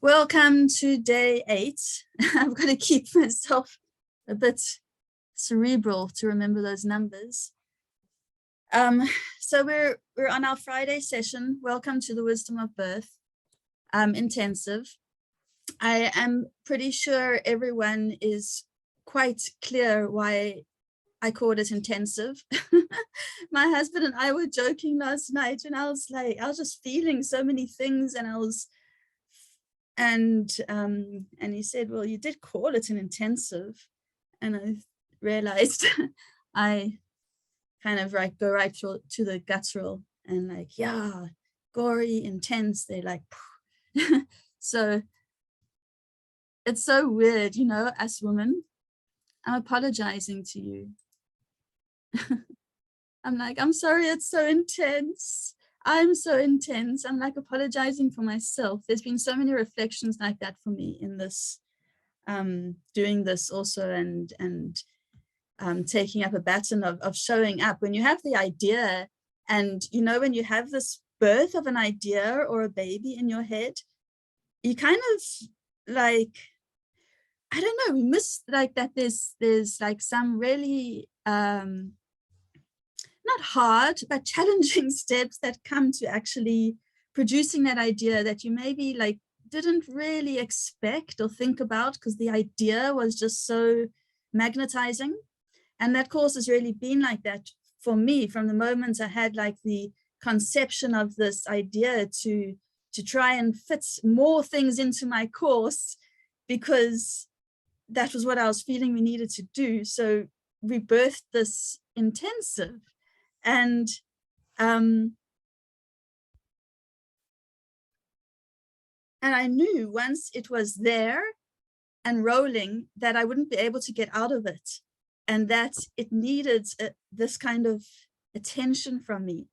Welcome to day 8. I've got to keep myself a bit cerebral to remember those numbers. So we're on our Friday session. Welcome to the Wisdom of Birth intensive. I am pretty sure everyone is quite clear why I called it intensive. My husband and I were joking last night, and I was just feeling so many things, and he said, well, you did call it an intensive. And I realized I kind of go right to the guttural and yeah, gory, intense. They're like, so it's so weird, us women. I'm apologizing to you. I'm like, I'm sorry, it's so intense. I'm so intense. I'm like apologizing for myself. There's been so many reflections like that for me in this, doing this also, and taking up a baton of showing up. When you have the idea, and when you have this birth of an idea or a baby in your head, you kind of like, I don't know, we miss like that there's like some really not hard but challenging steps that come to actually producing that idea that you maybe like didn't really expect or think about, because the idea was just so magnetizing. And that course has really been like that for me from the moment I had like the conception of this idea to try and fit more things into my course, because that was what I was feeling we needed to do. So we birthed this intensive, and I knew once it was there and rolling that I wouldn't be able to get out of it, and that it needed this kind of attention from me,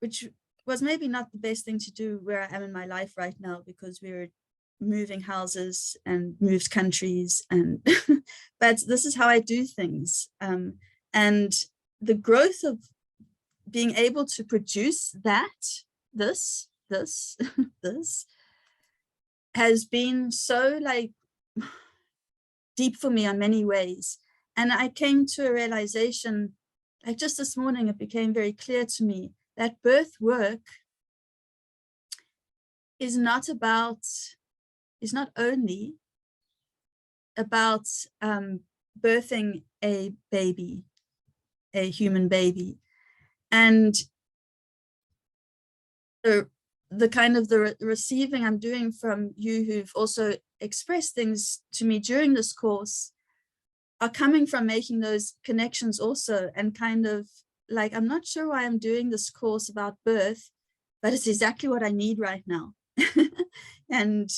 which was maybe not the best thing to do where I am in my life right now, because we're moving houses and moved countries, and but this is how I do things. And the growth of being able to produce this has been so like deep for me on many ways. And I came to a realization, like just this morning, it became very clear to me that birth work is not only about birthing a baby, a human baby, and the kind of the receiving I'm doing from you who've also expressed things to me during this course are coming from making those connections also, and kind of like, I'm not sure why I'm doing this course about birth, but it's exactly what I need right now. and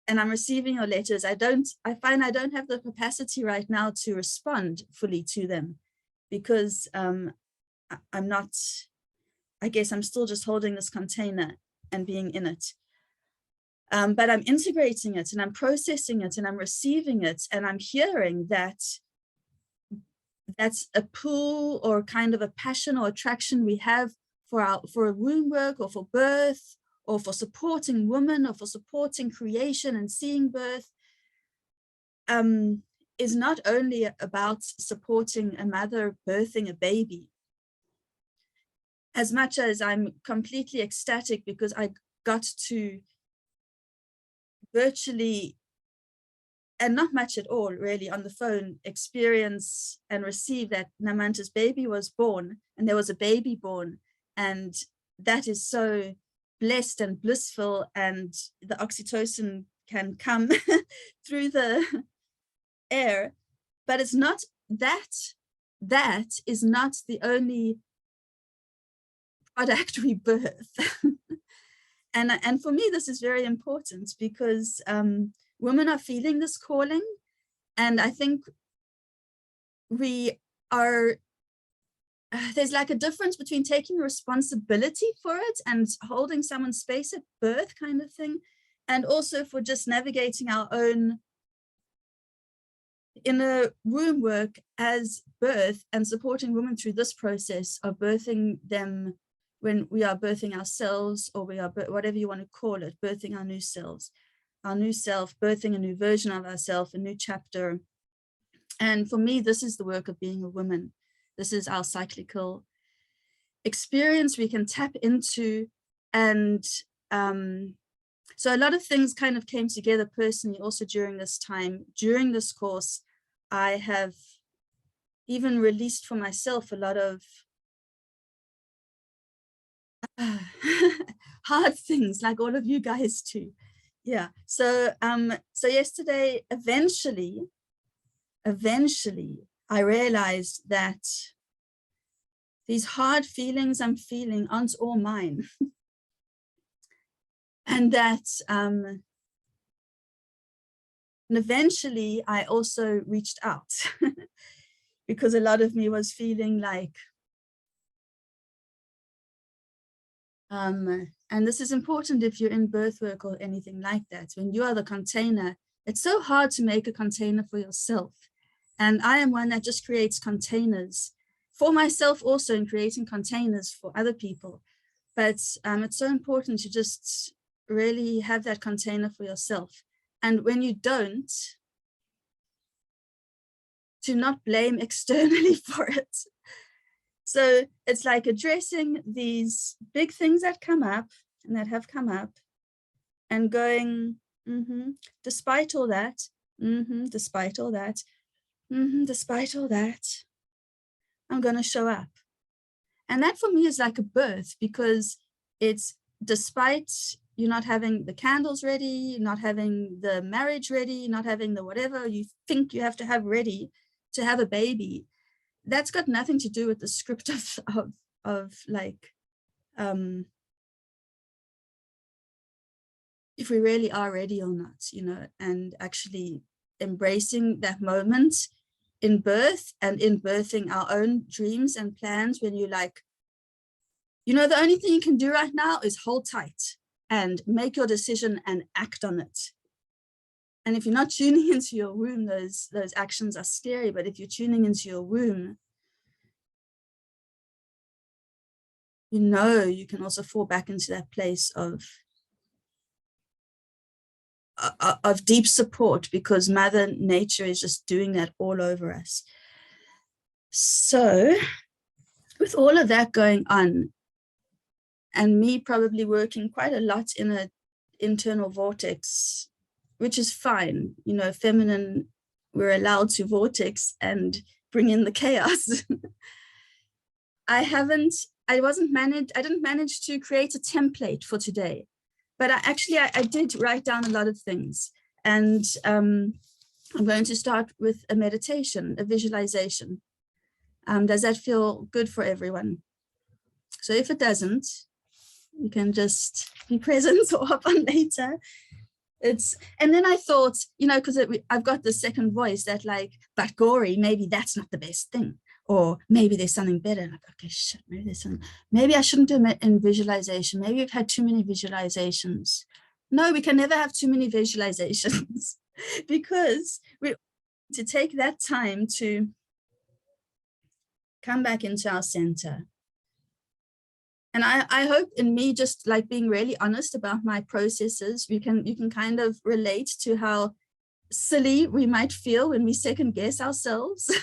I'm receiving your letters. I find I don't have the capacity right now to respond fully to them, because I'm not, I guess I'm still just holding this container and being in it. But I'm integrating it, and I'm processing it, and I'm receiving it, and I'm hearing that that's a pull or kind of a passion or attraction we have for womb work, or for birth, or for supporting women, or for supporting creation and seeing birth, is not only about supporting a mother birthing a baby, as much as I'm completely ecstatic because I got to virtually, and not much at all really, on the phone experience and receive that Namanta's baby was born, and there was a baby born, and that is so blessed and blissful, and the oxytocin can come through the air. But it's not that is not the only product we birth. And for me, this is very important, because women are feeling this calling. And I think we are, there's like a difference between taking responsibility for it and holding someone's space at birth kind of thing, and also for just navigating our own inner womb work as birth, and supporting women through this process of birthing them when we are birthing ourselves, or we are, whatever you want to call it, birthing our new selves, our new self, birthing a new version of ourselves, a new chapter. And for me, this is the work of being a woman. This is our cyclical experience we can tap into. And so a lot of things kind of came together personally also during this time. During this course, I have even released for myself a lot of hard things, like all of you guys too. Yeah. So so yesterday, eventually I realized that these hard feelings I'm feeling aren't all mine. And that and eventually I also reached out because a lot of me was feeling like, and this is important if you're in birth work or anything like that, when you are the container, it's so hard to make a container for yourself. And I am one that just creates containers for myself, also in creating containers for other people. But it's so important to just really have that container for yourself. And when you don't, to not blame externally for it. So it's like addressing these big things that come up and that have come up, and going, despite all that, despite all that, despite all that, I'm going to show up. And that for me is like a birth, because it's despite you not having the candles ready, not having the marriage ready, not having the whatever you think you have to have ready to have a baby. That's got nothing to do with the script of like, if we really are ready or not, you know, and actually embracing that moment in birth and in birthing our own dreams and plans, when you like, you know, the only thing you can do right now is hold tight and make your decision and act on it. And if you're not tuning into your womb, those actions are scary. But if you're tuning into your womb, you know, you can also fall back into that place of deep support, because Mother Nature is just doing that all over us. So with all of that going on, and me probably working quite a lot in an internal vortex, which is fine, you know, feminine, we're allowed to vortex and bring in the chaos. I didn't manage to create a template for today, but I did write down a lot of things. And I'm going to start with a meditation, a visualization. Does that feel good for everyone? So if it doesn't, you can just be present or hop on later. And then I thought, you know, because I've got the second voice that like, but Gory, maybe that's not the best thing. Or maybe there's something better. Like, okay, shit, maybe there's something. Maybe I shouldn't do it in visualization. Maybe we've had too many visualizations. No, we can never have too many visualizations because we to take that time to come back into our center. And I hope in me just like being really honest about my processes, you can kind of relate to how silly we might feel when we second guess ourselves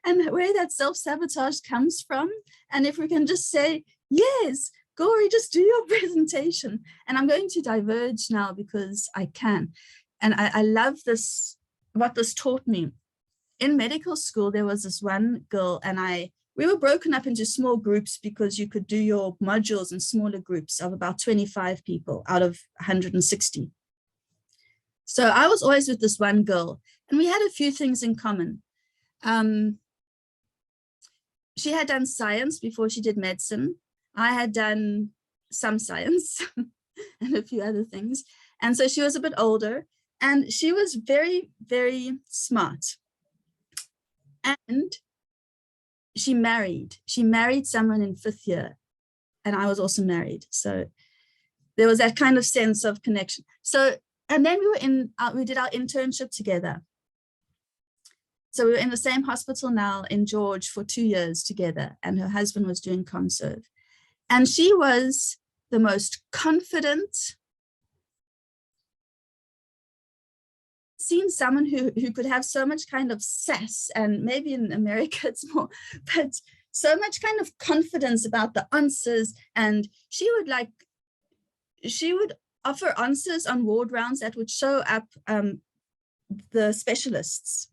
and where that self-sabotage comes from. And if we can just say, yes, Gory, just do your presentation. And I'm going to diverge now because I can. And I love this, what this taught me. In medical school, there was this one girl, and we were broken up into small groups because you could do your modules in smaller groups of about 25 people out of 160. So I was always with this one girl, and we had a few things in common. She had done science before she did medicine. I had done some science and a few other things. And so she was a bit older, and she was very, very smart. And she married someone in 5th year, and I was also married. So there was that kind of sense of connection. So, and then we did our internship together. So we were in the same hospital now in George for 2 years together, and her husband was doing ComServe. And she was the most confident, seen someone who could have so much kind of sass, and maybe in America it's more, but so much kind of confidence about the answers. And she would offer answers on ward rounds that would show up the specialists.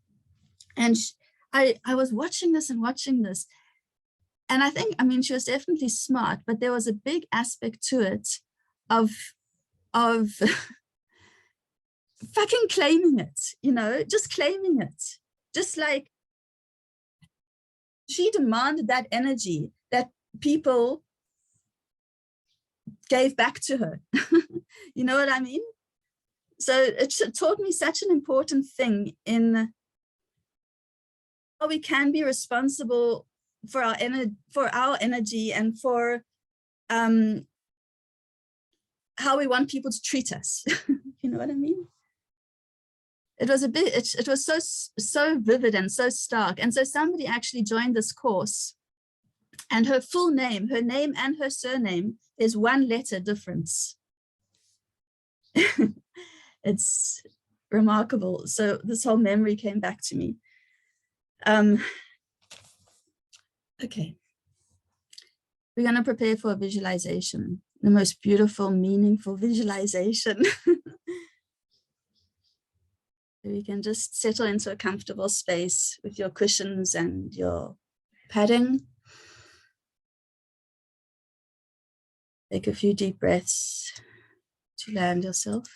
And I was watching this, and I think, I mean, she was definitely smart, but there was a big aspect to it of fucking claiming it, you know, just claiming it. Just like she demanded that energy that people gave back to her. You know what I mean? So it taught me such an important thing in how we can be responsible for our energy and for how we want people to treat us. You know what I mean? It was it was so vivid and so stark. And so somebody actually joined this course, and her full name, her name and her surname, is one letter difference. It's remarkable. So this whole memory came back to me. Okay. We're going to prepare for a visualization, the most beautiful, meaningful visualization. You can just settle into a comfortable space with your cushions and your padding. Take a few deep breaths to land yourself.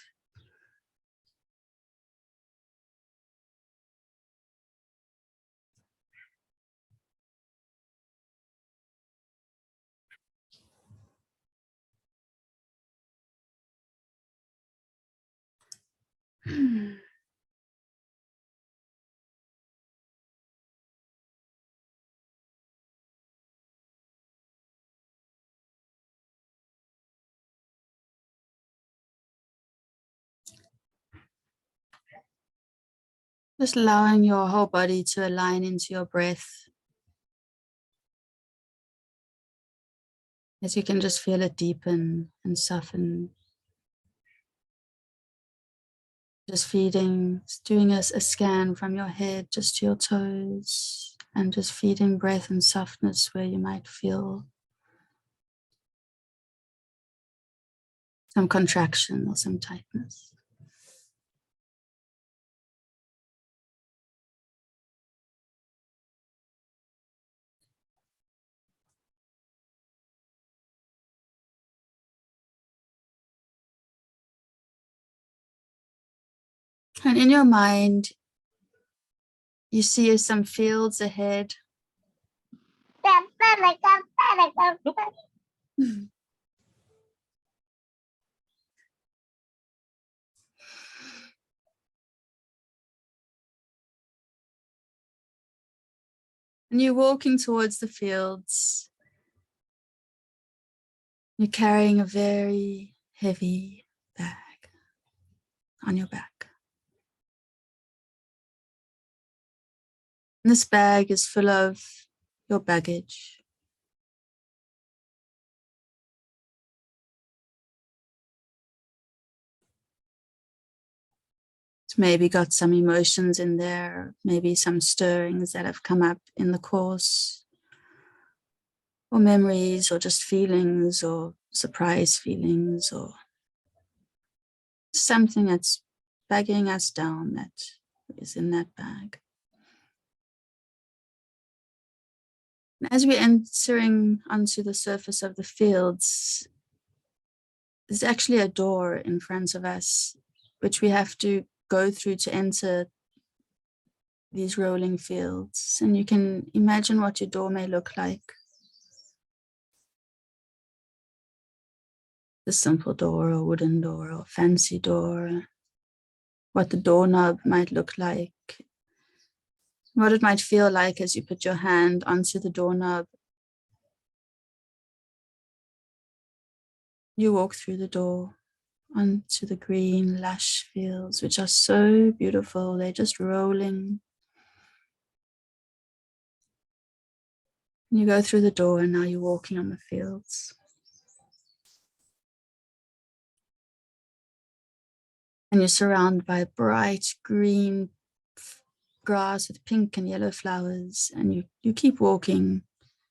Just allowing your whole body to align into your breath. As you can just feel it deepen and soften. Just doing a scan from your head just to your toes, and just feeding breath and softness where you might feel some contraction or some tightness. And in your mind, you see some fields ahead. And you're walking towards the fields. You're carrying a very heavy bag on your back. And this bag is full of your baggage. It's maybe got some emotions in there, maybe some stirrings that have come up in the course, or memories, or just feelings, or surprise feelings, or something that's bagging us down that is in that bag. As we're entering onto the surface of the fields, there's actually a door in front of us, which we have to go through to enter these rolling fields. And you can imagine what your door may look like. A simple door, or wooden door, or fancy door. What the doorknob might look like. What it might feel like as you put your hand onto the doorknob. You walk through the door onto the green, lush fields, which are so beautiful. They're just rolling. You go through the door, and now you're walking on the fields. And you're surrounded by bright green grass with pink and yellow flowers, and you keep walking.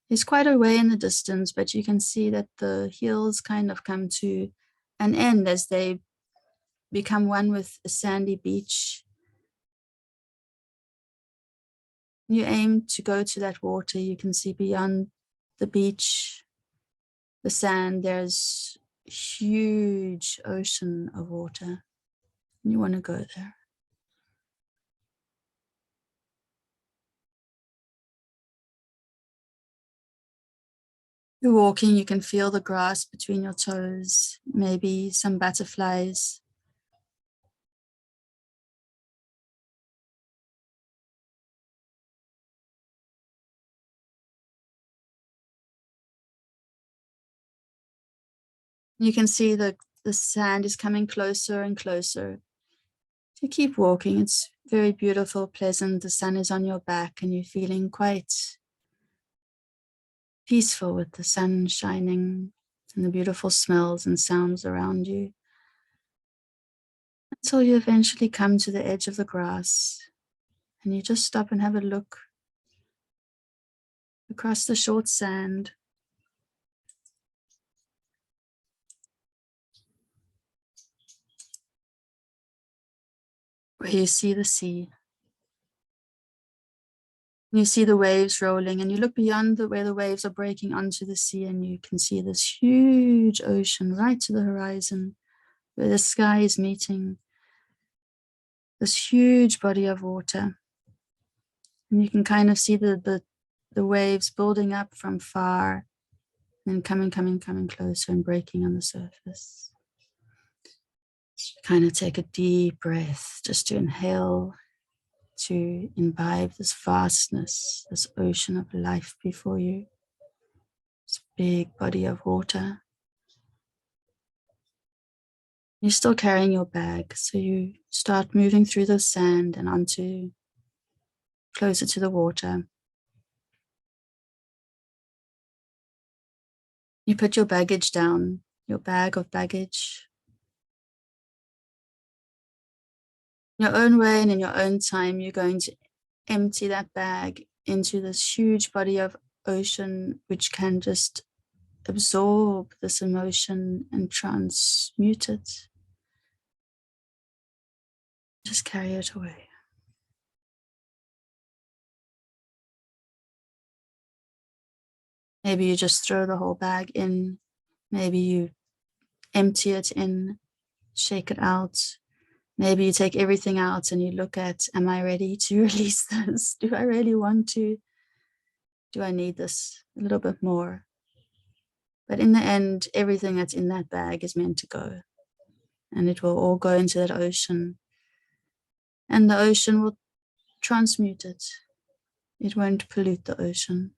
There's quite a way in the distance, but you can see that the hills kind of come to an end as they become one with a sandy beach. You aim to go to that water. You can see beyond the beach, the sand, there's a huge ocean of water. And you want to go there. You're walking, you can feel the grass between your toes, maybe some butterflies. You can see the sand is coming closer and closer. So keep walking. It's very beautiful, pleasant. The sun is on your back and you're feeling quite peaceful with the sun shining and the beautiful smells and sounds around you. Until you eventually come to the edge of the grass and you just stop and have a look across the short sand. Where you see the sea. You see the waves rolling and you look beyond where the waves are breaking onto the sea and you can see this huge ocean right to the horizon where the sky is meeting this huge body of water. And you can kind of see the waves building up from far and coming closer and breaking on the surface. Kind of take a deep breath just to inhale, to imbibe this vastness, this ocean of life before you, this big body of water. You're still carrying your bag, so you start moving through the sand and onto closer to the water. You put your baggage down, your bag of baggage. In your own way and in your own time, you're going to empty that bag into this huge body of ocean, which can just absorb this emotion and transmute it. Just carry it away. Maybe you just throw the whole bag in. Maybe you empty it in, shake it out. Maybe you take everything out and you look at, am I ready to release this? Do I really want to? Do I need this a little bit more? But in the end, everything that's in that bag is meant to go. And it will all go into that ocean. And the ocean will transmute it. It won't pollute the ocean.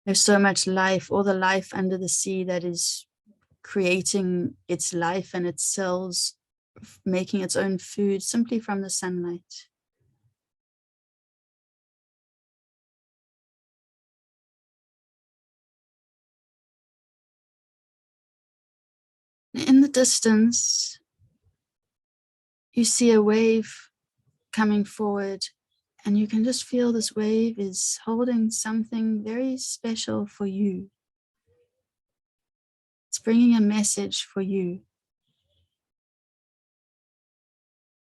There's so much life, all the life under the sea that is creating its life and its cells, making its own food simply from the sunlight. In the distance, you see a wave coming forward, and you can just feel this wave is holding something very special for you. It's bringing a message for you.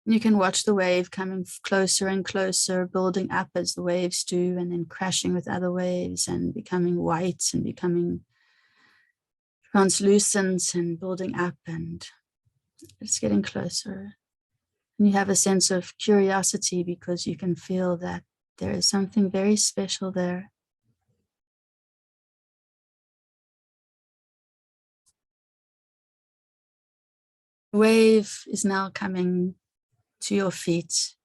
You can watch the wave coming closer and closer, building up as the waves do, and then crashing with other waves and becoming white and becoming translucent and building up, and it's getting closer. And you have a sense of curiosity because you can feel that there is something very special there. The wave is now coming to your feet,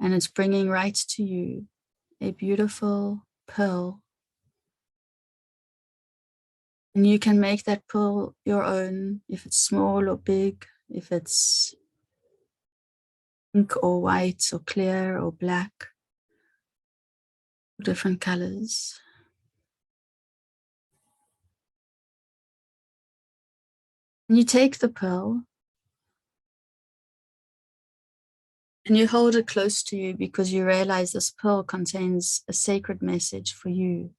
and it's bringing right to you a beautiful pearl. And you can make that pearl your own, if it's small or big, if it's pink or white or clear or black, different colors. And you take the pearl And you hold it close to you because you realize this pearl contains a sacred message for you,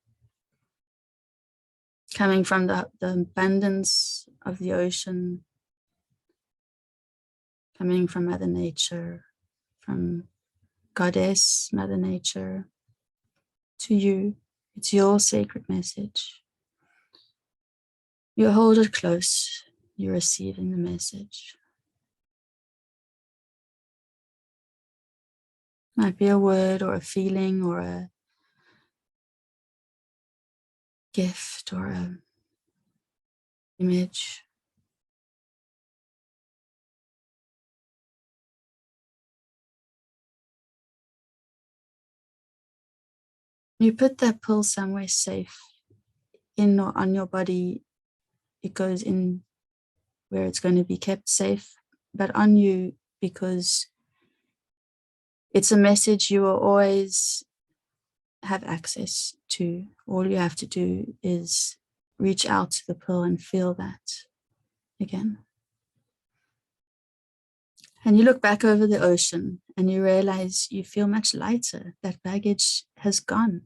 coming from the abundance of the ocean, coming from Mother Nature, from Goddess Mother Nature to you. It's your sacred message. You hold it close. You're receiving the message. Might be a word or a feeling or a gift or an image. You put that pill somewhere safe in or on your body. It goes in where it's going to be kept safe, but on you because it's a message you will always have access to. All you have to do is reach out to the pill and feel that again. And you look back over the ocean and you realize you feel much lighter. That baggage has gone.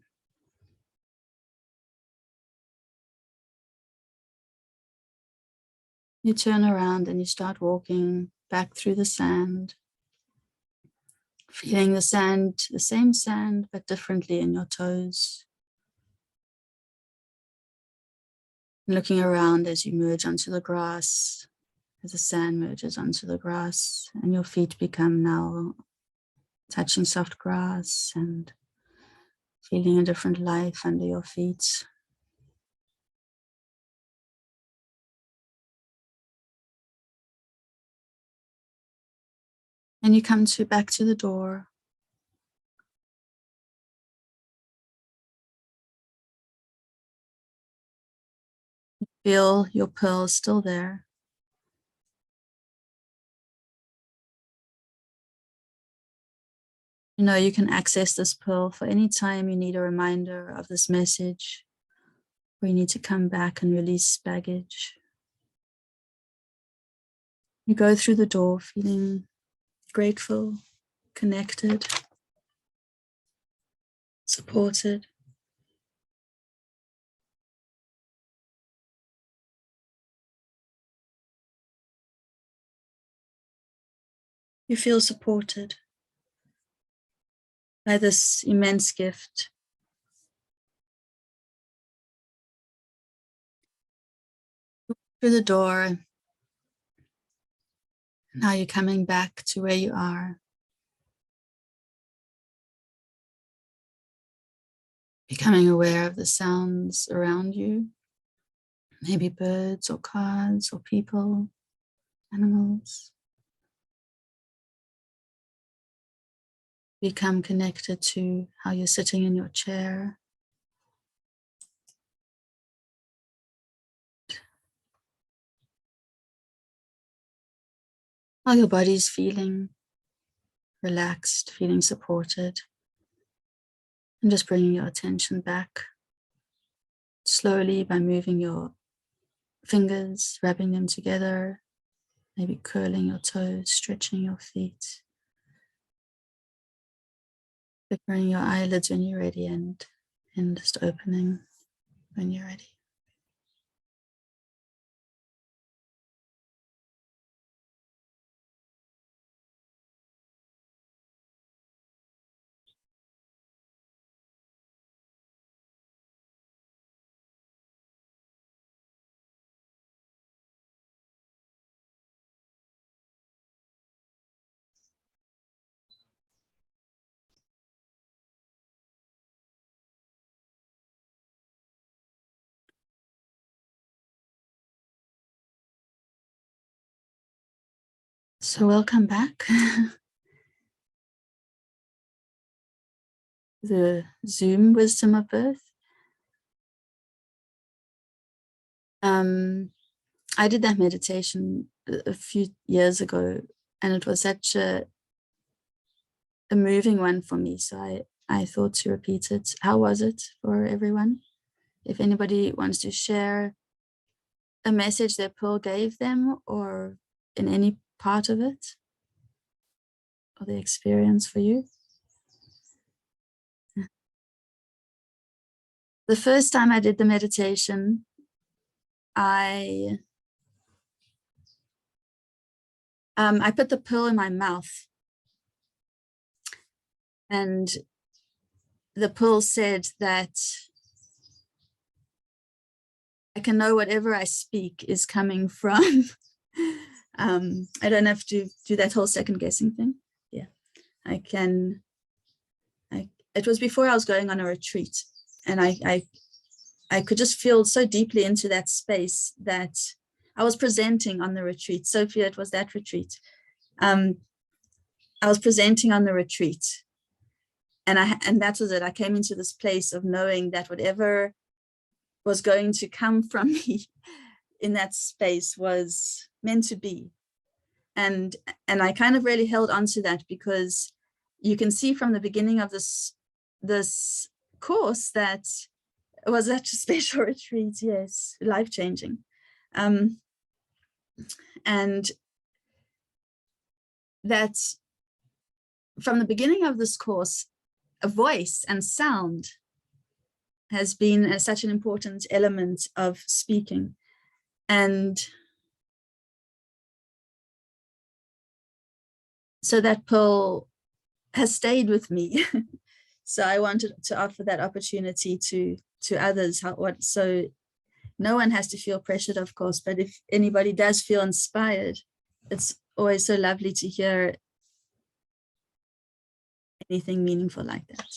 You turn around and you start walking back through the sand, feeling the sand, the same sand, but differently in your toes. Looking around as you merge onto the grass, as the sand merges onto the grass, and your feet become now touching soft grass and feeling a different life under your feet. And you come back to the door. Feel your pearl still there. You know you can access this pearl for any time you need a reminder of this message, or you need to come back and release baggage. You go through the door feeling grateful, connected, supported. You feel supported by this immense gift. Through the door, now you're coming back to where you are. Becoming aware of the sounds around you, maybe birds or cars or people, animals. Become connected to how you're sitting in your chair. How your body's feeling relaxed, feeling supported. And just bringing your attention back slowly by moving your fingers, rubbing them together, maybe curling your toes, stretching your feet. Flickering your eyelids when you're ready and just opening when you're ready. So welcome back. The Zoom Wisdom of Birth. I did that meditation a few years ago, and it was such a moving one for me. So I thought to repeat it. How was it for everyone? If anybody wants to share a message that Pearl gave them or in any part of it. or the experience for you? The first time I did the meditation, I put the pill in my mouth, and the pill said that I can know whatever I speak is coming from. I don't have to do that whole second guessing thing. Yeah, I can. It was before I was going on a retreat, and I could just feel so deeply into that space that I was presenting on the retreat. Sophia, it was that retreat. I was presenting on the retreat, and that was it. I came into this place of knowing that whatever was going to come from me in that space was meant to be. And I kind of really held on to that, because you can see from the beginning of this course that it was such a special retreat. Yes, life-changing. And that from the beginning of this course, a voice and sound has been such an important element of speaking. And so that pearl has stayed with me. So I wanted to offer that opportunity to others. So no one has to feel pressured, of course, but if anybody does feel inspired, it's always so lovely to hear anything meaningful like that.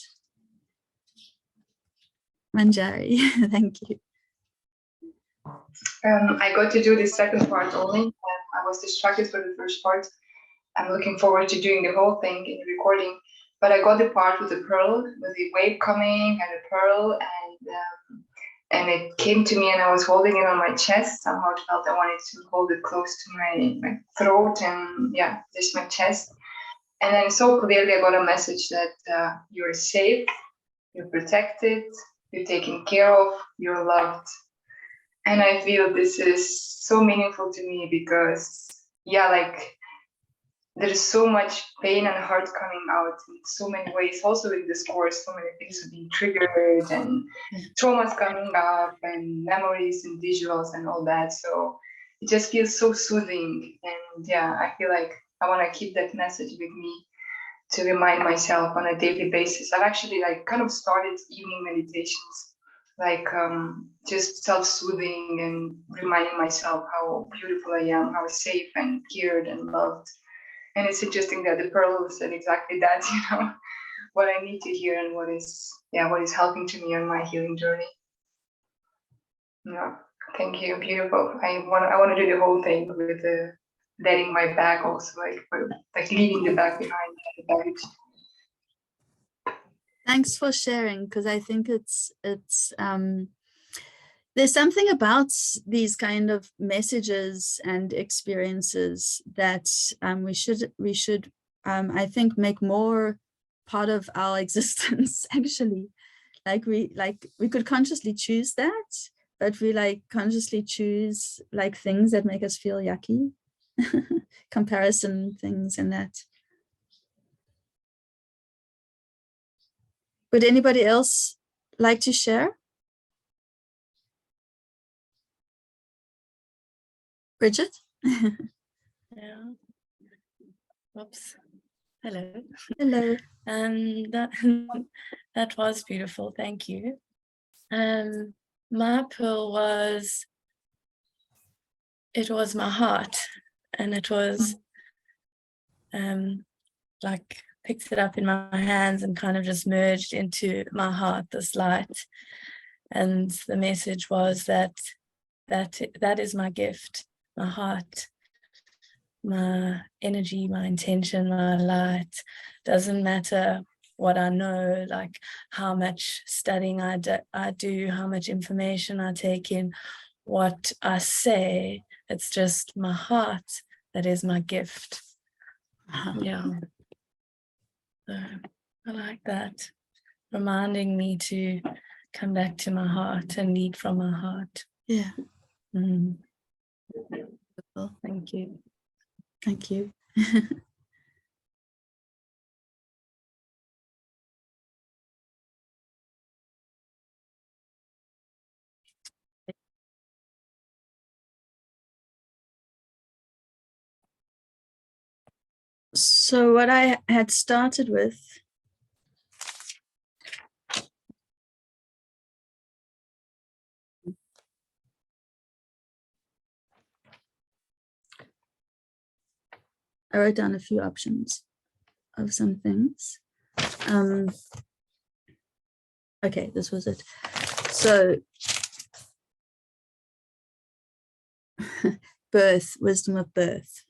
Manjari, thank you. I got to do the second part only. I was distracted for the first part. I'm looking forward to doing the whole thing in the recording. But I got the part with the pearl, with the wave coming and the pearl, and it came to me and I was holding it on my chest. Somehow it felt I wanted to hold it close to my throat and yeah, just my chest. And then so clearly I got a message that you're safe, you're protected, you're taken care of, you're loved. And I feel this is so meaningful to me because, yeah, like there's so much pain and hurt coming out in so many ways. Also in this course, so many things are being triggered and traumas coming up and memories and visuals and all that. So it just feels so soothing. And yeah, I feel like I want to keep that message with me to remind myself on a daily basis. I've actually like kind of started evening meditations, like just self-soothing and reminding myself how beautiful I am, how safe and cared and loved. And it's interesting that the pearl said exactly that, what I need to hear and what is helping to me on my healing journey. Yeah, thank you, beautiful. I want to do the whole thing with the letting my bag also, like leaving the bag behind, the baggage. Thanks for sharing, because I think it's there's something about these kind of messages and experiences that we should I think make more part of our existence. Actually, we could consciously choose that, but we like consciously choose like things that make us feel yucky, comparison things and that. Would anybody else like to share? Bridget? Yeah. Oops. Hello. Hello. That was beautiful. Thank you. My pearl was my heart, and it was like picked it up in my hands and kind of just merged into my heart, this light. And the message was that is my gift, my heart, my energy, my intention, my light. Doesn't matter what I know, like how much studying I do, how much information I take in, what I say. It's just my heart that is my gift. Yeah. So I like that, reminding me to come back to my heart and lead from my heart. Yeah. Thank you. Thank you. So what I had started with I wrote down a few options of some things. Okay, this was it. So birth, wisdom of birth.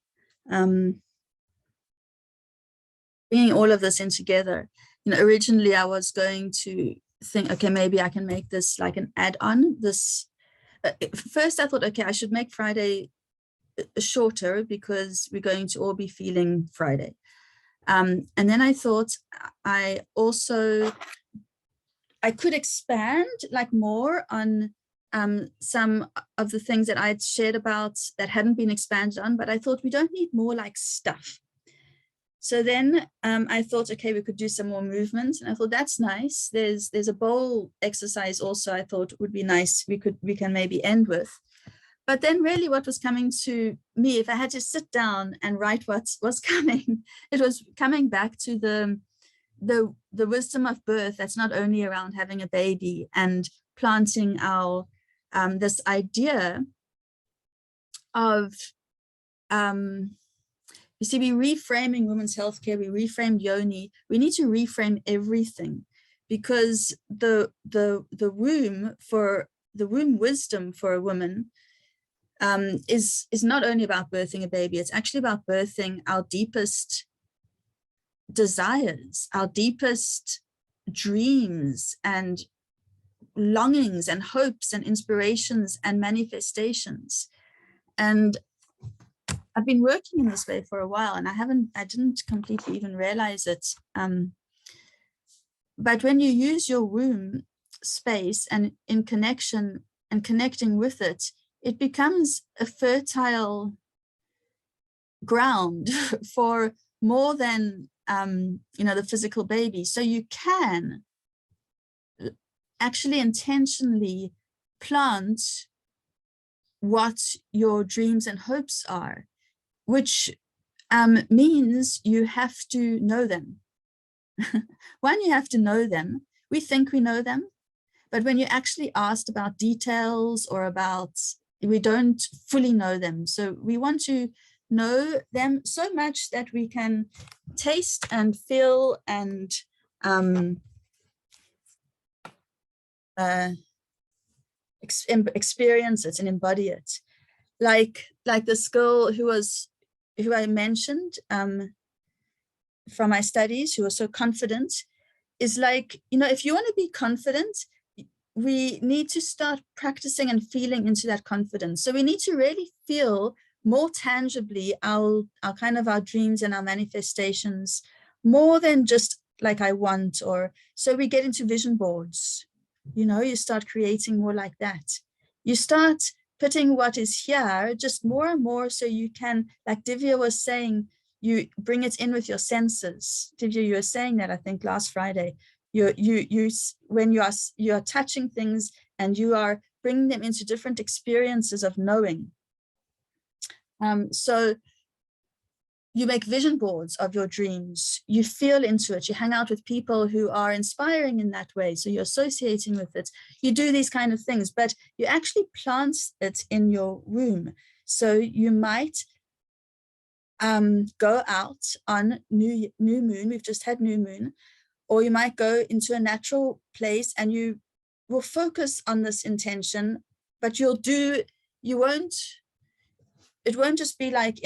Bringing all of this in together. You know, originally I was going to think, okay, maybe I can make this like an add-on. First I thought, okay, I should make Friday shorter because we're going to all be feeling Friday. And then I thought I could expand like more on some of the things that I'd shared about that hadn't been expanded on, but I thought we don't need more like stuff. So then I thought, okay, we could do some more movements, and I thought that's nice. There's a bowl exercise also I thought would be nice. We can maybe end with. But then really what was coming to me, if I had to sit down and write what was coming, it was coming back to the wisdom of birth. That's not only around having a baby and planting our this idea of you see, we reframing women's healthcare, we reframed Yoni, we need to reframe everything, because the womb wisdom for a woman is not only about birthing a baby, it's actually about birthing our deepest desires, our deepest dreams and longings and hopes and inspirations and manifestations. And I've been working in this way for a while, and I didn't completely even realize it. But when you use your womb space and in connection and connecting with it, it becomes a fertile ground for more than the physical baby. So you can actually intentionally plant what your dreams and hopes are, which means you have to know them. One, you have to know them. We think we know them, but when you're actually asked about details or about, we don't fully know them. So we want to know them so much that we can taste and feel and experience it and embody it. Like this girl who I mentioned from my studies, who was so confident, is like, if you want to be confident, we need to start practicing and feeling into that confidence. So we need to really feel more tangibly our dreams and our manifestations, more than just like I want, or so we get into vision boards. You start creating more like that. You start putting what is here just more and more, so you can, like Divya was saying, you bring it in with your senses. Divya, you were saying that I think last Friday. When you are touching things and you are bringing them into different experiences of knowing. So you make vision boards of your dreams, you feel into it, you hang out with people who are inspiring in that way, so you're associating with it, you do these kind of things, but you actually plant it in your womb. So you might go out on new moon, we've just had new moon, or you might go into a natural place and you will focus on this intention, but it won't just be like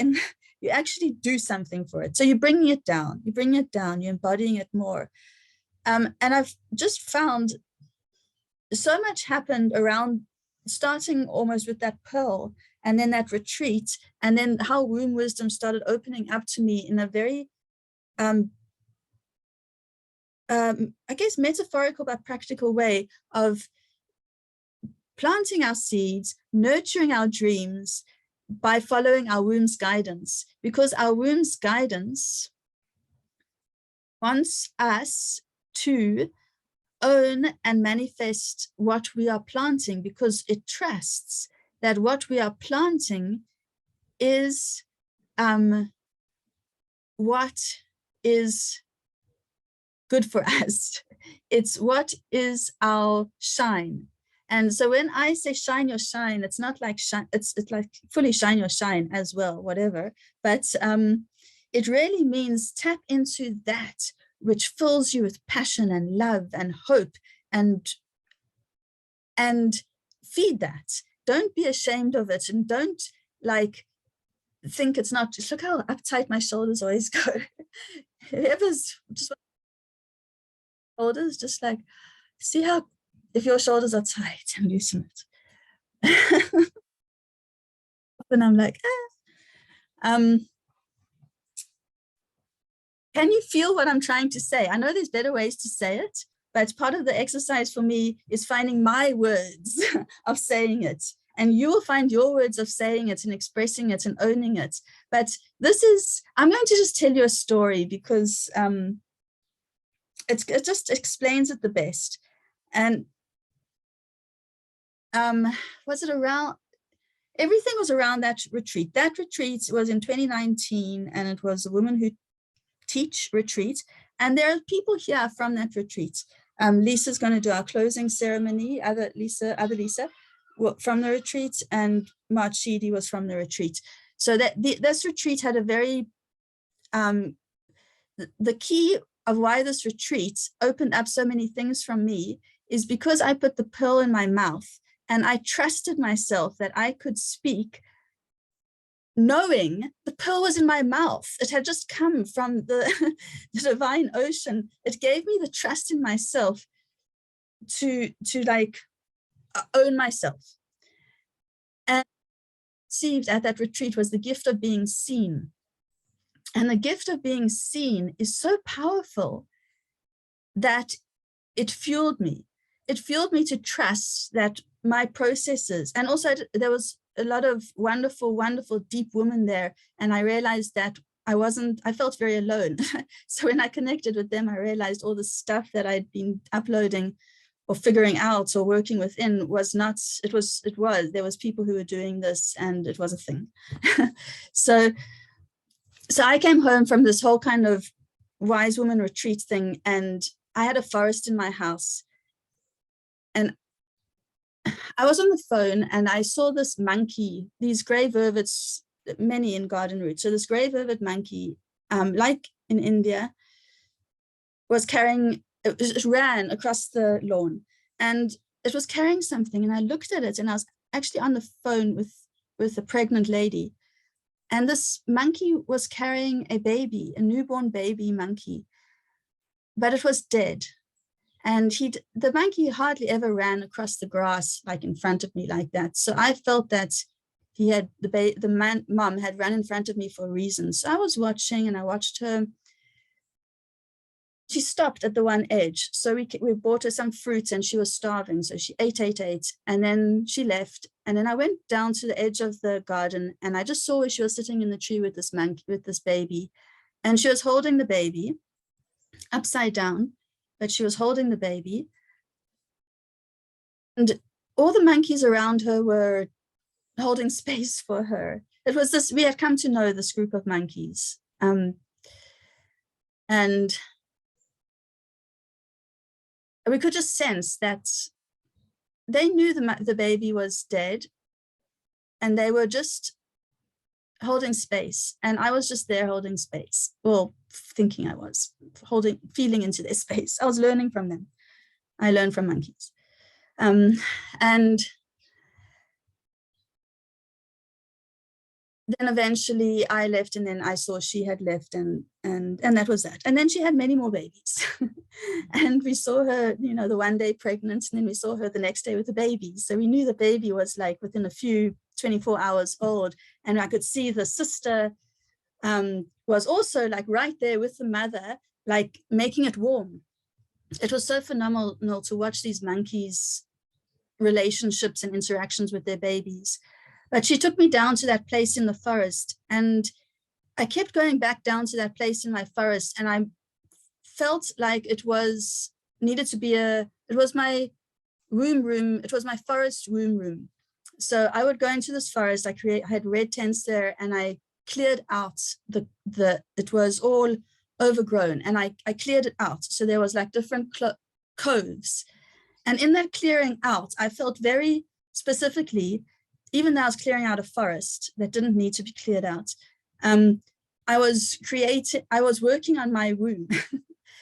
you actually do something for it. So you're bringing it down, you're embodying it more. And I've just found so much happened around, starting almost with that pearl and then that retreat, and then how womb wisdom started opening up to me in a very, I guess, metaphorical but practical way of planting our seeds, nurturing our dreams by following our womb's guidance, because our womb's guidance wants us to own and manifest what we are planting, because it trusts that what we are planting is what is good for us. It's what is our shine. And so when I say shine your shine, it's not like shine, it's like fully shine your shine as well, whatever. But it really means tap into that which fills you with passion and love and hope, and feed that. Don't be ashamed of it, and don't like think it's not. Just look how uptight my shoulders always go. Whoever's just shoulders, just like see how, if your shoulders are tight, and loosen it. And I'm like, can you feel what I'm trying to say? I know there's better ways to say it, but part of the exercise for me is finding my words of saying it. And you will find your words of saying it and expressing it and owning it. But this is, I'm going to just tell you a story because it just explains it the best. And was it around, everything was around that retreat. That retreat was in 2019, and it was a woman who teach retreat, and there are people here from that retreat. Lisa's going to do our closing ceremony, other Lisa from the retreat, and Marchidi was from the retreat. So that this retreat had a very the key of why this retreat opened up so many things from me is because I put the pearl in my mouth, and I trusted myself that I could speak knowing the pearl was in my mouth. It had just come from the divine ocean. It gave me the trust in myself to like own myself. And received at that retreat was the gift of being seen. And the gift of being seen is so powerful that it fueled me. It fueled me to trust that my processes, and also there was a lot of wonderful, wonderful, deep women there. And I realized that I felt very alone. So when I connected with them, I realized all the stuff that I'd been uploading or figuring out or working within was not, there was people who were doing this, and it was a thing. So I came home from this whole kind of wise woman retreat thing, and I had a forest in my house. And I was on the phone and I saw this monkey, these grey vervets, many in garden route. So this grey vervet monkey, like in India, was carrying, it ran across the lawn, and it was carrying something. And I looked at it, and I was actually on the phone with a pregnant lady. And this monkey was carrying a baby, a newborn baby monkey, but it was dead. And the monkey hardly ever ran across the grass like in front of me like that. So I felt that he had mom had run in front of me for a reason. So I was watching, and I watched her. She stopped at the one edge. So we bought her some fruits, and she was starving. So she ate, and then she left. And then I went down to the edge of the garden, and I just saw her. She was sitting in the tree with this monkey, with this baby, and she was holding the baby upside down. But she was holding the baby, and all the monkeys around her were holding space for her. It was this, we had come to know this group of monkeys. And we could just sense that they knew the baby was dead, and they were just holding space. And I was just there holding space. Well, thinking I was feeling into their space. I was learning from them. I learned from monkeys. And then eventually I left, and then I saw she had left, and that was that. And then she had many more babies. And we saw her, the one day pregnant, and then we saw her the next day with the baby. So we knew the baby was like within a few 24 hours old. And I could see the sister was also like right there with the mother, like making it warm. It was so phenomenal to watch these monkeys' relationships and interactions with their babies. But she took me down to that place in the forest, and I kept going back down to that place in my forest, and I felt like it was needed to be it was my womb room. It was my forest womb room. So I would go into this forest. I had red tents there, and I cleared out it was all overgrown, and I cleared it out. So there was like different coves. And in that clearing out, I felt very specifically, even though I was clearing out a forest that didn't need to be cleared out, I was working on my womb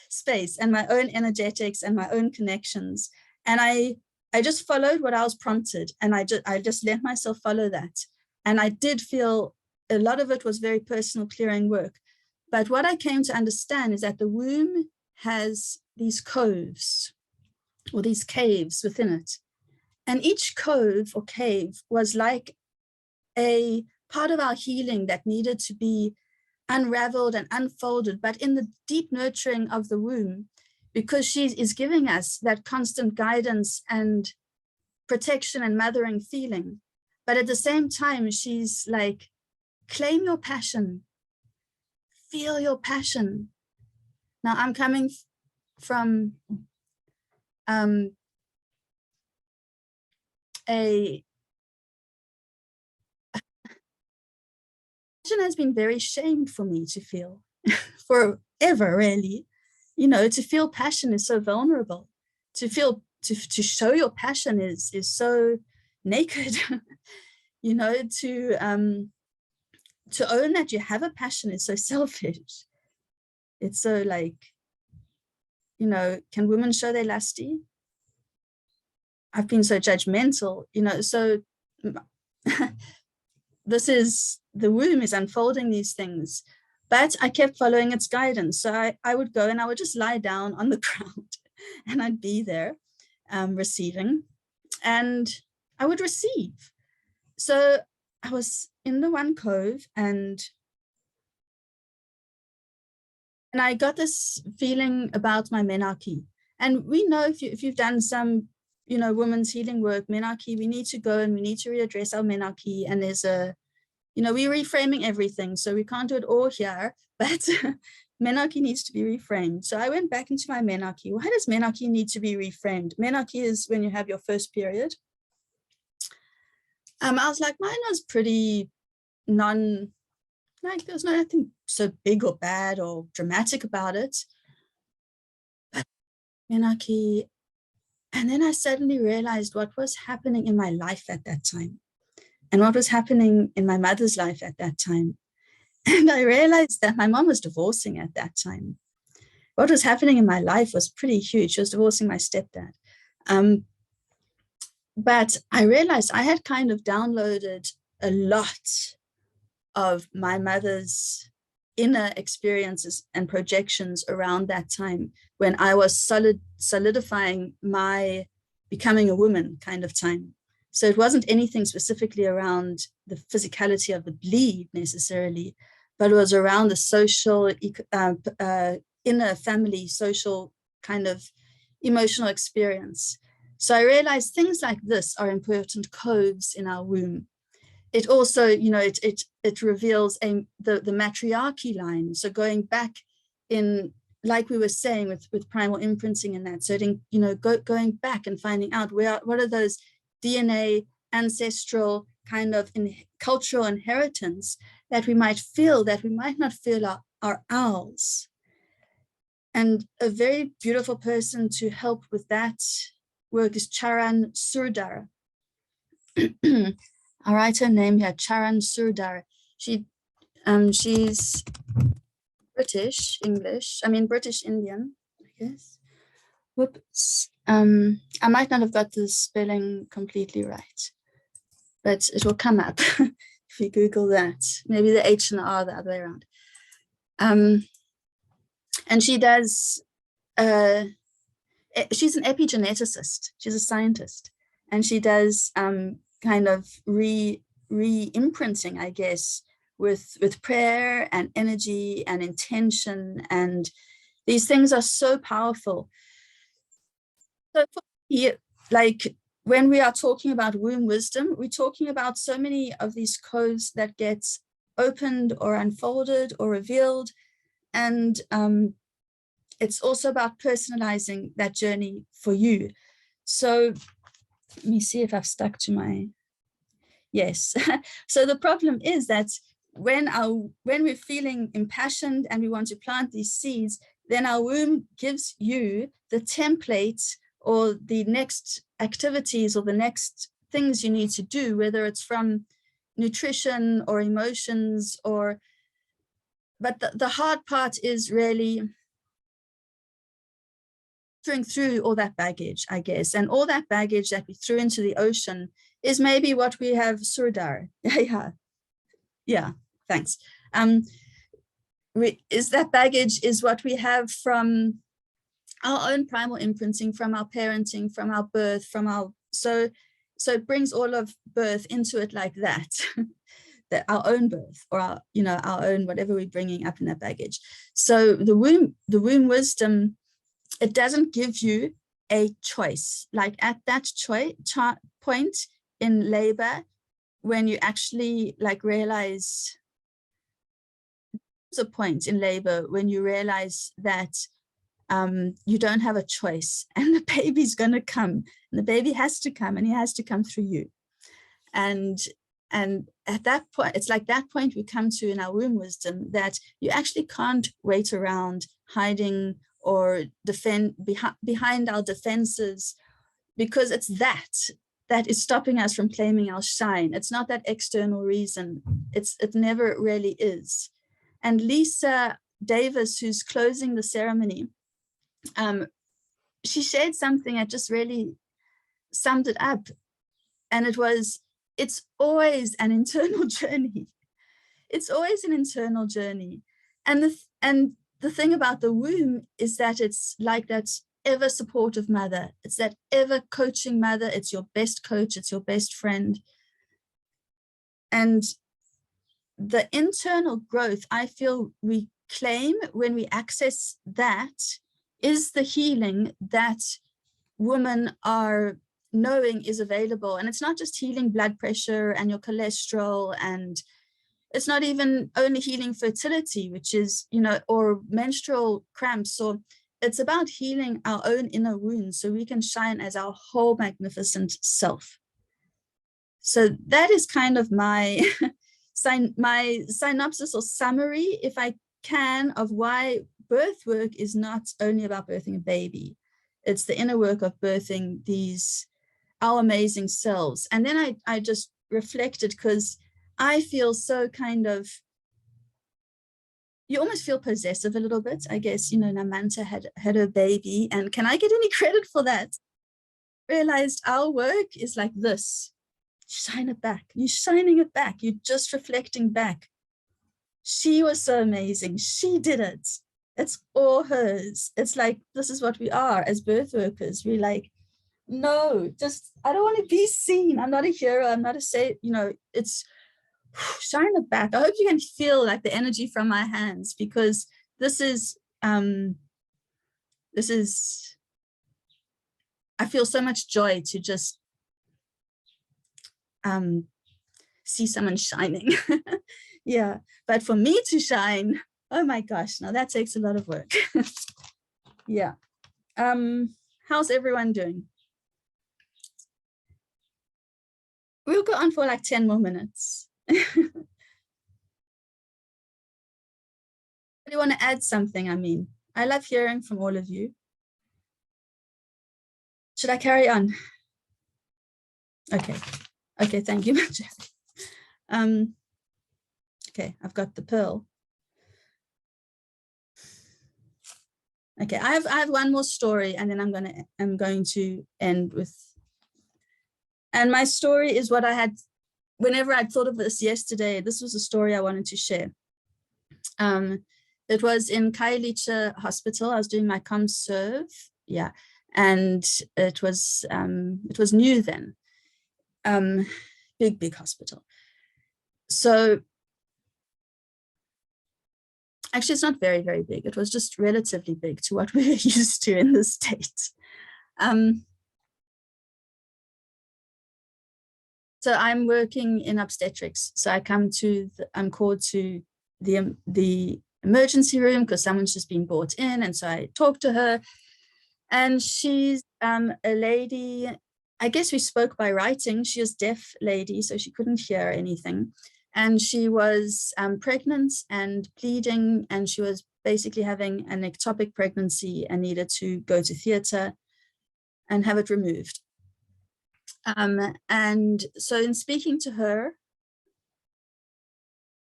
space and my own energetics and my own connections. And I just followed what I was prompted, and I just let myself follow that. And I did feel a lot of it was very personal clearing work. But what I came to understand is that the womb has these coves or these caves within it. And each cove or cave was like a part of our healing that needed to be unraveled and unfolded, but in the deep nurturing of the womb, because she is giving us that constant guidance and protection and mothering feeling. But at the same time, she's like, claim your passion, feel your passion. Now I'm coming from passion has been very shamed for me to feel forever, really. You know, to feel passion is so vulnerable. To show your passion is so naked. You know, to own that you have a passion is so selfish. It's so like, you know, can women show they're lusty? I've been so judgmental, you know, so the womb is unfolding these things, but I kept following its guidance. So I would go and I would just lie down on the ground and I'd be there receiving, and I would receive. So I was in the one cove, and I got this feeling about my menarche. And we know if you've done some, you know, women's healing work, menarche, we need to go and we need to readdress our menarche. And there's you know, we're reframing everything. So we can't do it all here, but menarche needs to be reframed. So I went back into my menarche. Why does menarche need to be reframed? Menarche is when you have your first period. I was like, mine was pretty like there's nothing so big or bad or dramatic about it. But menarche, and then I suddenly realized what was happening in my life at that time and what was happening in my mother's life at that time. And I realized that my mom was divorcing at that time. What was happening in my life was pretty huge. She was divorcing my stepdad. But I realized I had kind of downloaded a lot of my mother's inner experiences and projections around that time when I was solidifying my becoming a woman kind of time. So it wasn't anything specifically around the physicality of the bleed necessarily, but it was around the social, inner family, social kind of emotional experience. So I realized things like this are important coves in our womb. It also, you know, it reveals the matriarchy line. So going back in, like we were saying with primal imprinting and that, so you know, going back and finding out what are those DNA ancestral kind of cultural inheritance that we might feel that we might not feel are ours. And a very beautiful person to help with that work is Charan Surdar. I'll write her name here, Charan Surdar. She's British Indian, I guess. Whoops. I might not have got the spelling completely right, but it will come up if you Google that. Maybe the H and the R the other way around. And she does, she's an epigeneticist. She's a scientist, and she does kind of re-imprinting, I guess, with prayer and energy and intention. And these things are so powerful. So for me, like when we are talking about womb wisdom, we're talking about so many of these codes that get opened or unfolded or revealed. And it's also about personalizing that journey for you. So let me see if I've stuck to my, yes. So the problem is that when we're feeling impassioned and we want to plant these seeds, then our womb gives you the template or the next activities or the next things you need to do, whether it's from nutrition or emotions but the hard part is really going through all that baggage, I guess, and all that baggage that we threw into the ocean is maybe what we have Surdar. Yeah, thanks. Is that baggage is what we have from our own primal imprinting, from our parenting, from our birth, from our, so it brings all of birth into it like that, that our own birth or our, our own, whatever we're bringing up in that baggage. So the womb wisdom, it doesn't give you a choice. Like at that point in labor, when you actually like realize, there's a point in labor when you realize that you don't have a choice and the baby's going to come, and the baby has to come, and he has to come through you. And at that point, it's like that point we come to in our womb wisdom, that you actually can't wait around hiding or defend behind our defenses, because it's that is stopping us from claiming our shine. It's not that external reason. It never really is. And Lisa Davis, who's closing the ceremony, she shared something that just really summed it up. And it was, it's always an internal journey. It's always an internal journey. And the thing about the womb is that it's like that ever supportive mother. It's that ever coaching mother. It's your best coach. It's your best friend. And the internal growth I feel we claim when we access that is the healing that women are knowing is available. And it's not just healing blood pressure and your cholesterol, and it's not even only healing fertility, which is, or menstrual cramps, or it's about healing our own inner wounds so we can shine as our whole magnificent self. So that is kind of my my synopsis or summary, if I can, of why birth work is not only about birthing a baby. It's the inner work of birthing our amazing selves. And then I just reflected, because I feel so kind of, you almost feel possessive a little bit. I guess, Namanta had her baby, and can I get any credit for that? Realized our work is like this. Shine it back. You're shining it back. You're just reflecting back. She was so amazing. She did it. It's all hers. It's like, this is what we are as birth workers. We're like, no, just, I don't want to be seen. I'm not a hero. I'm not it's shine it back. I hope you can feel like the energy from my hands, because this is, I feel so much joy to just see someone shining. Yeah, but for me to shine, oh my gosh, now that takes a lot of work. Yeah. How's everyone doing? We'll go on for like 10 more minutes. Do you want to add something? I mean, I love hearing from all of you. Should I carry on? Okay. Okay, thank you. Okay, I've got the pearl. Okay, I have one more story, and then I'm going to end with. And my story is what I had whenever I thought of this yesterday. This was a story I wanted to share. It was in Khayelitsha Hospital. I was doing my ComServe, yeah, and it was new then. Big hospital. So actually, it's not very, very big. It was just relatively big to what we were used to in the States. So I'm working in obstetrics. So I'm called to the emergency room because someone's just been brought in. And so I talk to her, and she's a lady, I guess we spoke by writing. She is a deaf lady, so she couldn't hear anything. And she was pregnant and bleeding, and she was basically having an ectopic pregnancy and needed to go to theatre and have it removed. And so in speaking to her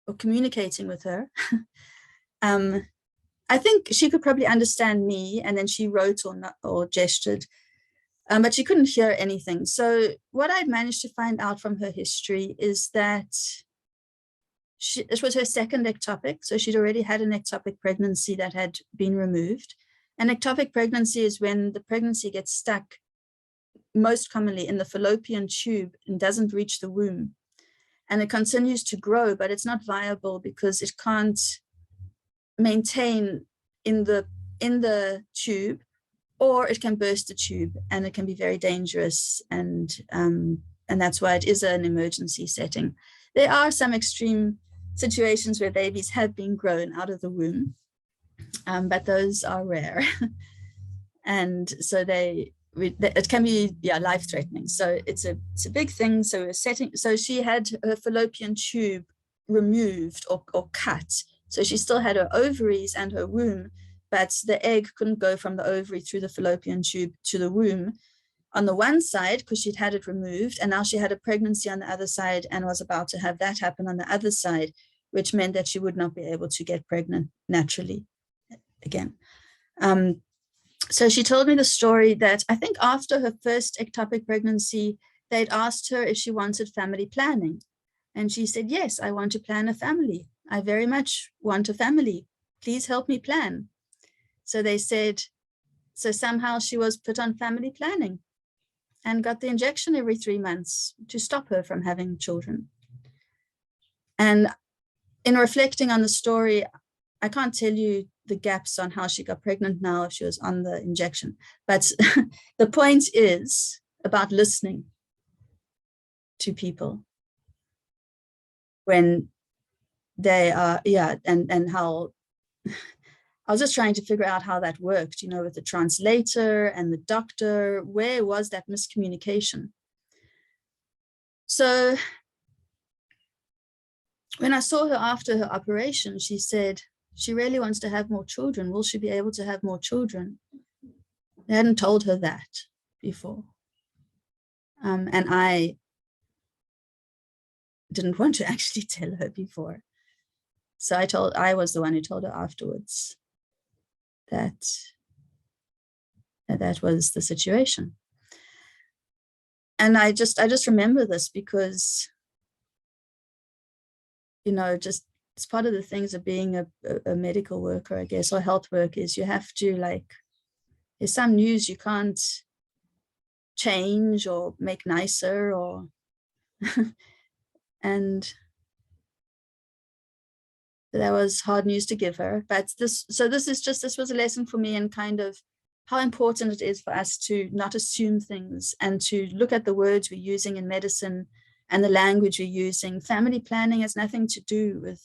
or communicating with her, I think she could probably understand me, and then she wrote or gestured, but she couldn't hear anything. So what I'd managed to find out from her history is that it was her second ectopic. So she'd already had an ectopic pregnancy that had been removed. An ectopic pregnancy is when the pregnancy gets stuck most commonly in the fallopian tube and doesn't reach the womb. And it continues to grow, but it's not viable because it can't maintain in the tube, or it can burst the tube, and it can be very dangerous. And that's why it is an emergency setting. There are some extreme situations where babies have been grown out of the womb, but those are rare. And so it can be life-threatening. So it's a big thing. So she had her fallopian tube removed or cut. So she still had her ovaries and her womb, but the egg couldn't go from the ovary through the fallopian tube to the womb on the one side because she'd had it removed, and now she had a pregnancy on the other side and was about to have that happen on the other side, which meant that she would not be able to get pregnant naturally again. So she told me the story that I think after her first ectopic pregnancy, they'd asked her if she wanted family planning. And she said, yes, I want to plan a family. I very much want a family. Please help me plan. So they said, so somehow she was put on family planning and got the injection every 3 months to stop her from having children. And in reflecting on the story, I can't tell you the gaps on how she got pregnant now if she was on the injection. But the point is about listening to people when they are, and how I was just trying to figure out how that worked, with the translator and the doctor. Where was that miscommunication? So when I saw her after her operation, she said she really wants to have more children. Will she be able to have more children? They hadn't told her that before. And I didn't want to actually tell her before. So I was the one who told her afterwards that was the situation. And I just remember this because, just it's part of the things of being a medical worker, I guess, or health worker, is you have to, there's some news you can't change or make nicer, or and that was hard news to give her. But this was a lesson for me in kind of how important it is for us to not assume things and to look at the words we're using in medicine and the language we're using. Family planning has nothing to do with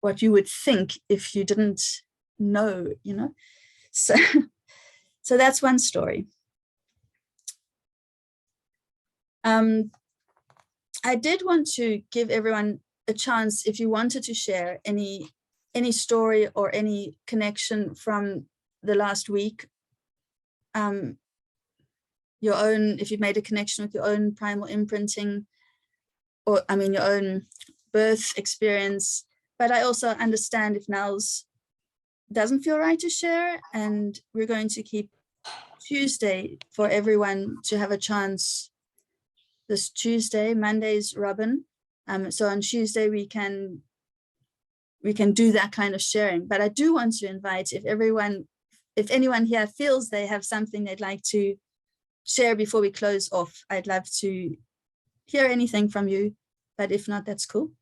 what you would think if you didn't know, So that's one story. I did want to give everyone a chance, if you wanted to share any story or any connection from the last week, your own, if you've made a connection with your own primal imprinting, or your own birth experience. But I also understand if Nels doesn't feel right to share, and we're going to keep Tuesday for everyone to have a chance. This Tuesday, Monday's Robin. So on Tuesday we can do that kind of sharing. But I do want to invite, if anyone here feels they have something they'd like to share before we close off, I'd love to hear anything from you. But if not, that's cool.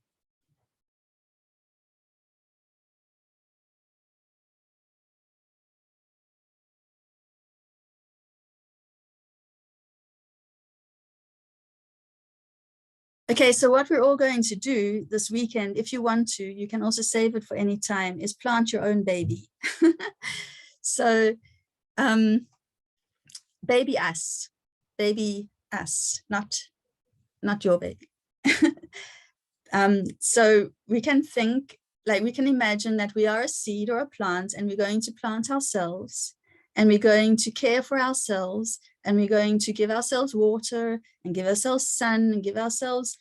Okay, so what we're all going to do this weekend, if you want to, you can also save it for any time, is plant your own baby. So baby us, not your baby. So we can think, like we can imagine that we are a seed or a plant, and we're going to plant ourselves, and we're going to care for ourselves, and we're going to give ourselves water and give ourselves sun and give ourselves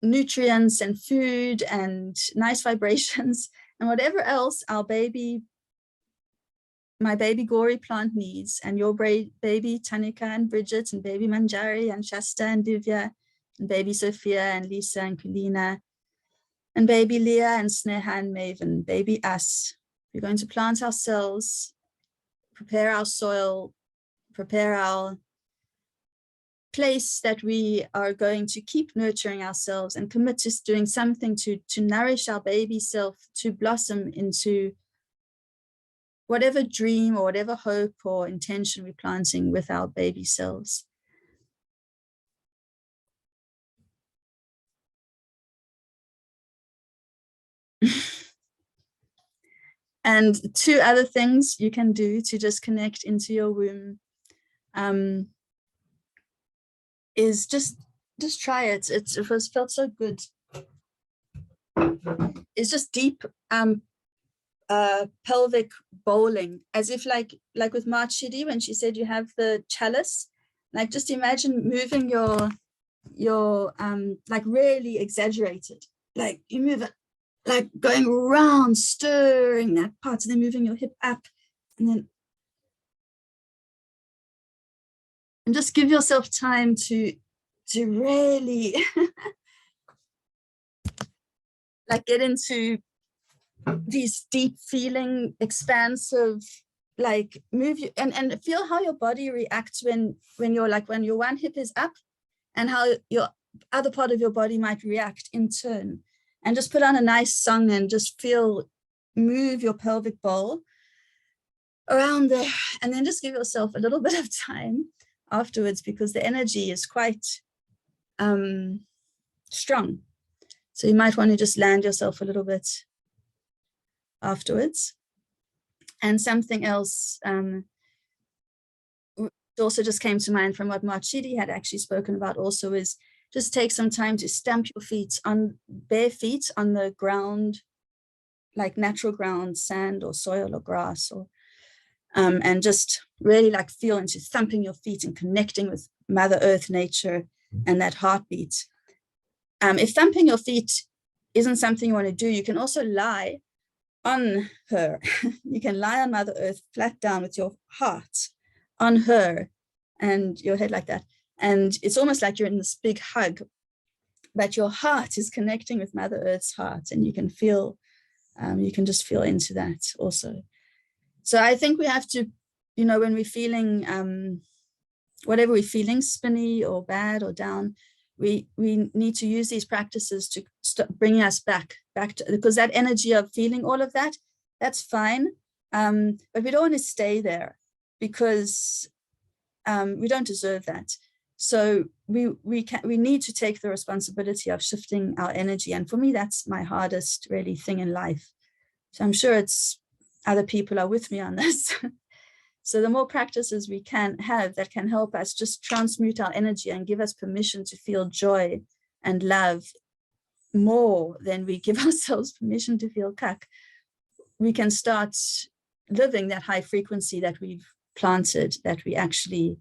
nutrients and food and nice vibrations and whatever else my baby Gory plant needs, and your baby Tanika and Bridget and baby Manjari and Shasta and Divya and baby Sophia and Lisa and Kulina and baby Leah and Sneha and Maven, baby us. We're going to plant ourselves, prepare our soil, prepare our place that we are going to keep nurturing ourselves and commit to doing something to nourish our baby self to blossom into whatever dream or whatever hope or intention we're planting with our baby selves. And 2 other things you can do to just connect into your womb is just try it. It felt so good. It's just deep pelvic bowling, as if like with Marchidi when she said you have the chalice, like just imagine moving your like really exaggerated, like you move it like going around, stirring that part, and then moving your hip up, and just give yourself time to really like get into these deep feeling, expansive, like move you and feel how your body reacts when you're like when your one hip is up, and how your other part of your body might react in turn. And just put on a nice song and just move your pelvic bowl around there, and then just give yourself a little bit of time afterwards, because the energy is quite strong. So you might want to just land yourself a little bit afterwards. And something else also just came to mind from what Marchidi had actually spoken about also is just take some time to stamp your feet on bare feet on the ground, like natural ground, sand or soil or grass, or and just really like feel into thumping your feet and connecting with Mother Earth, nature, and that heartbeat. If thumping your feet isn't something you want to do, you can also lie on her. You can lie on Mother Earth flat down with your heart on her and your head like that. And it's almost like you're in this big hug, but your heart is connecting with Mother Earth's heart, and you can feel, you can just feel into that also. So I think we have to, you know, when we're feeling, whatever we're feeling, spinny or bad or down, we need to use these practices to bring us back to, because that energy of feeling all of that, that's fine. But we don't want to stay there, because we don't deserve that. So we need to take the responsibility of shifting our energy. And for me, that's my hardest really thing in life. So I'm sure it's other people are with me on this. So the more practices we can have that can help us just transmute our energy and give us permission to feel joy and love more than we give ourselves permission to feel cuck, we can start living that high frequency that we've planted, that we actually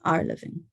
are living.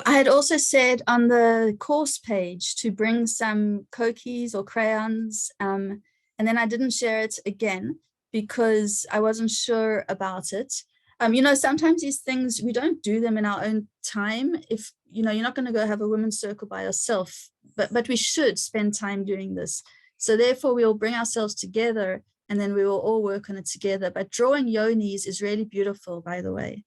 I had also said on the course page to bring some Kokis or crayons, and then I didn't share it again because I wasn't sure about it. You know, sometimes these things, we don't do them in our own time. If, you know, you're not going to go have a women's circle by yourself, but we should spend time doing this. So therefore we'll bring ourselves together and then we will all work on it together. But drawing yonis is really beautiful, by the way.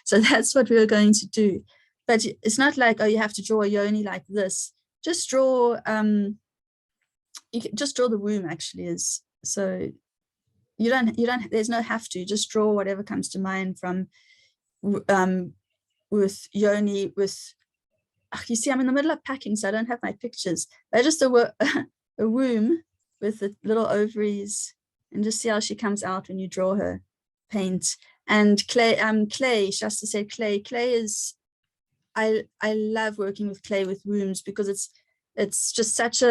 So that's what we're going to do. But it's not like, oh, you have to draw a yoni like this. Just draw, you can just draw the womb actually is. So you don't, there's no have to, just draw whatever comes to mind from with yoni, with, you see, I'm in the middle of packing, so I don't have my pictures. But just a womb with the little ovaries and just see how she comes out when you draw her paint. And clay, Shasta said clay is, I love working with clay with wombs, because it's just such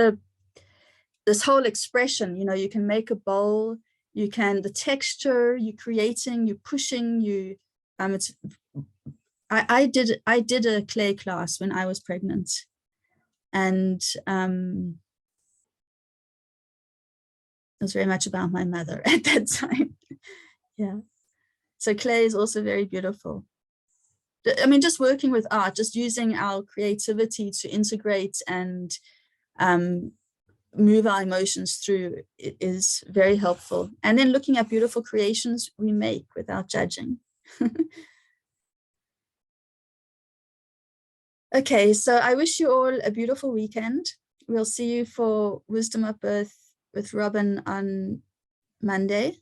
this whole expression, you know, you can make a bowl, you can, the texture, you're creating, you're pushing, I did a clay class when I was pregnant, and it was very much about my mother at that time. Yeah. So clay is also very beautiful. I mean, just working with art, just using our creativity to integrate and move our emotions through, it is very helpful. And then looking at beautiful creations we make without judging. Okay, so I wish you all a beautiful weekend. We'll see you for Wisdom of Birth with Robin on Monday.